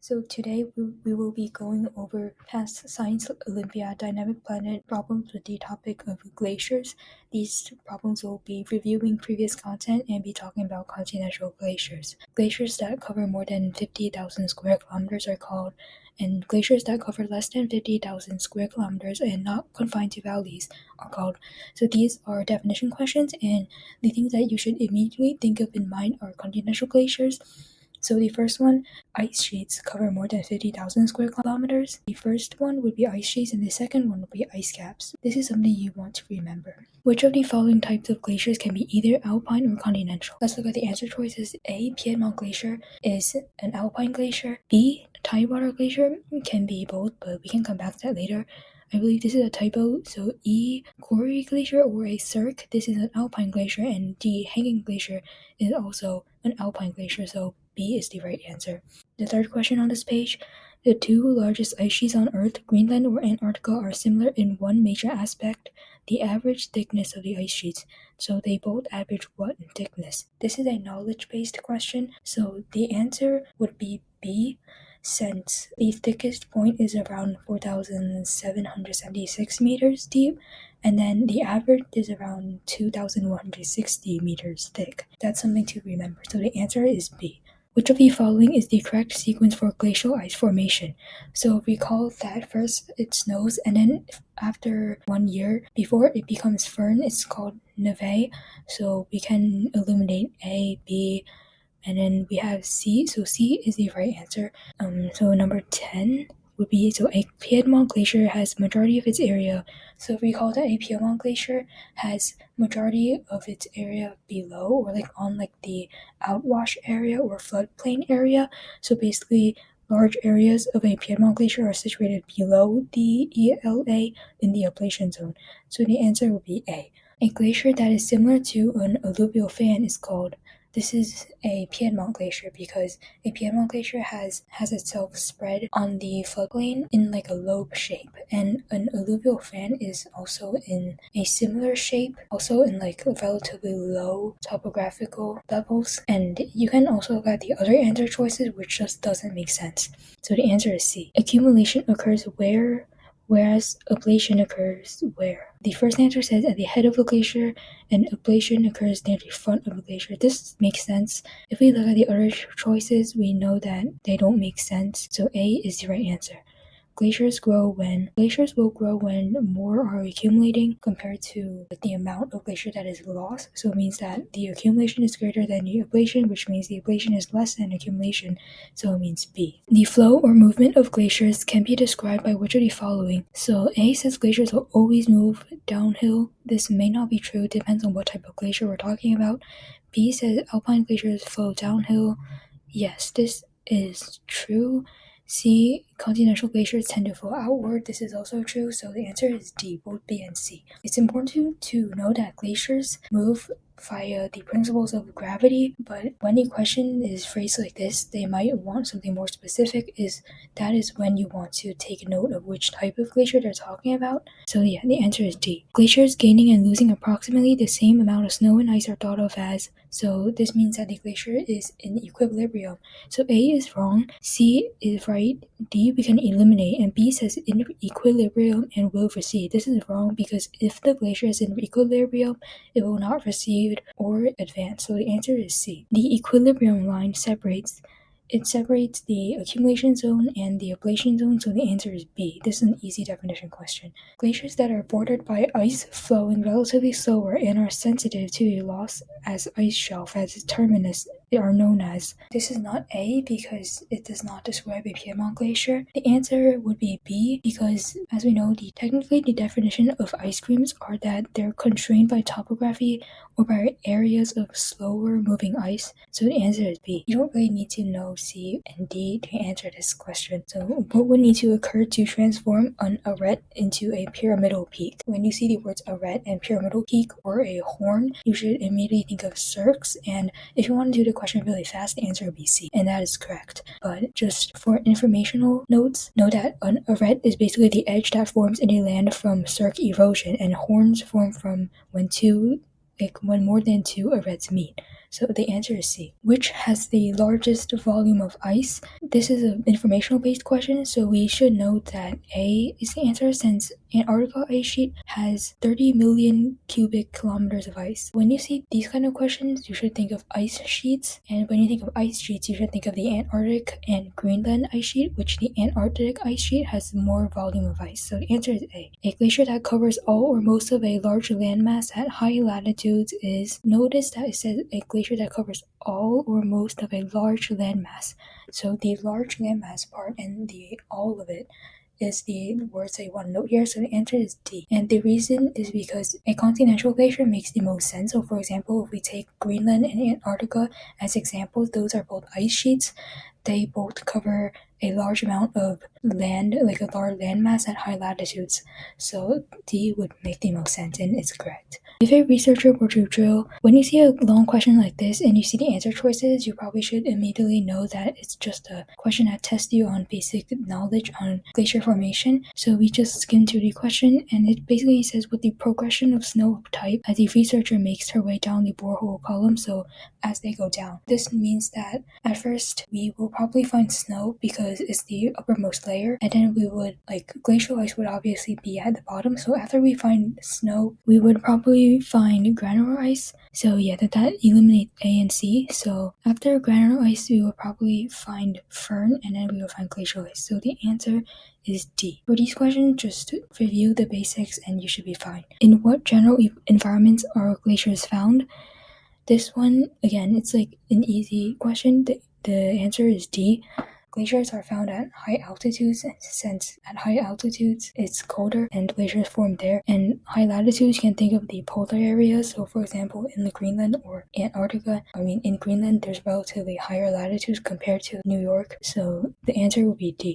So today we will be going over past Science Olympiad dynamic planet problems with the topic of glaciers. These problems will be reviewing previous content and be talking about continental glaciers. Glaciers that cover more than 50,000 square kilometers are called, and glaciers that cover less than 50,000 square kilometers and not confined to valleys are called. So these are definition questions, and the things that you should immediately think of in mind are continental glaciers. So the first one, ice sheets cover more than 50,000 square kilometers. The first one would be ice sheets and the second one would be ice caps. This is something you want to remember. Which of the following types of glaciers can be either alpine or continental? Let's look at the answer choices. A. Piedmont Glacier is an alpine glacier. B. Tidewater Glacier can be both, but we can come back to that later. I believe this is a typo, so E. Quarry Glacier or a cirque, this is an alpine glacier, and D. Hanging Glacier is also an alpine glacier, so B is the right answer. The third question on this page, the two largest ice sheets on Earth, Greenland or Antarctica, are similar in one major aspect, the average thickness of the ice sheets. So they both average what in thickness? This is a knowledge-based question, so the answer would be B, since the thickest point is around 4,776 meters deep, and then the average is around 2,160 meters thick. That's something to remember. So the answer is B. Which of the following is the correct sequence for glacial ice formation? So recall that first it snows, and then after 1 year, before it becomes firn, it's called neve. So we can eliminate A, B, and then we have C. So C is the right answer. So number 10 would be, so a Piedmont Glacier has majority of its area. So if we call that a Piedmont Glacier has majority of its area below, or like on like the outwash area or floodplain area. So basically large areas of a Piedmont Glacier are situated below the ELA in the ablation zone. So the answer would be A. A glacier that is similar to an alluvial fan is called, this is a Piedmont Glacier because a Piedmont Glacier has itself spread on the floodplain in like a lobe shape, and an alluvial fan is also in a similar shape, also in like relatively low topographical levels. And you can also look at the other answer choices, which just doesn't make sense. So the answer is C. Accumulation occurs where, whereas ablation occurs where? The first answer says at the head of a glacier, and ablation occurs near the front of a glacier. This makes sense. If we look at the other choices, we know that they don't make sense. So A is the right answer. Glaciers will grow when more are accumulating compared to the amount of glacier that is lost. So it means that the accumulation is greater than the ablation, which means the ablation is less than accumulation. So it means B. The flow or movement of glaciers can be described by which of the following? So A says glaciers will always move downhill. This may not be true. It depends on what type of glacier we're talking about. B says alpine glaciers flow downhill. Yes, this is true. C. Continental glaciers tend to flow outward. This is also true, so the answer is D, both B and C. It's important to know that glaciers move via the principles of gravity, but when a question is phrased like this, they might want something more specific. That is when you want to take note of which type of glacier they're talking about. So yeah, the answer is D. Glaciers gaining and losing approximately the same amount of snow and ice are thought of as, so this means that the glacier is in equilibrium. So A is wrong, C is right, D we can eliminate, and B says in equilibrium and will recede. This is wrong because if the glacier is in equilibrium, it will not recede or advance. So the answer is C. The equilibrium line separates the accumulation zone and the ablation zone, so the answer is B. This is an easy definition question. Glaciers that are bordered by ice flowing relatively slower and are sensitive to the loss as ice shelf as its terminus are known as. This is not A because it does not describe a Piedmont Glacier. The answer would be B because, as we know, technically the definition of ice creams are that they're constrained by topography or by areas of slower moving ice. So the answer is B. You don't really need to know C and D to answer this question. So what would need to occur to transform an arête into a pyramidal peak? When you see the words arête and pyramidal peak or a horn, you should immediately think of cirques, and if you want to do the question really fast, the answer would be C, and that is correct. But just for informational notes, know that an arête is basically the edge that forms in a land from cirque erosion, and horns form from when more than two arêtes meet. So the answer is C. Which has the largest volume of ice? This is an informational based question, so we should note that A is the answer since Antarctica ice sheet has 30 million cubic kilometers of ice. When you see these kind of questions, you should think of ice sheets, and when you think of ice sheets, you should think of the Antarctic and Greenland ice sheet, which the Antarctic ice sheet has more volume of ice. So the answer is A. A glacier that covers all or most of a large landmass at high latitudes is, notice that it says a glacier that covers all or most of a large landmass. So the large landmass part and the all of it is the words I want to note here, so the answer is D. And the reason is because a continental glacier makes the most sense. So for example, if we take Greenland and Antarctica as examples, those are both ice sheets. They both cover a large amount of land, like a large landmass at high latitudes. So D would make the most sense, and it's correct. If a researcher were to drill, when you see a long question like this and you see the answer choices, you probably should immediately know that it's just a question that tests you on basic knowledge on glacier formation. So we just skim through the question, and it basically says with the progression of snow type as the researcher makes her way down the borehole column, so as they go down. This means that at first we will probably find snow because it's the uppermost layer, and then we would, glacial ice would obviously be at the bottom. So after we find snow, we would probably find granular ice. So yeah, that eliminates A and C. So after granular ice, we will probably find firn, and then we will find glacial ice. So the answer is D. For these questions, just review the basics and you should be fine. In what general environments are glaciers found? This one, again, it's like an easy question. The answer is D. Glaciers are found at high altitudes, since at high altitudes it's colder and glaciers form there. And high latitudes, you can think of the polar areas. So for example, in Greenland or Antarctica, in Greenland there's relatively higher latitudes compared to New York. So the answer will be D.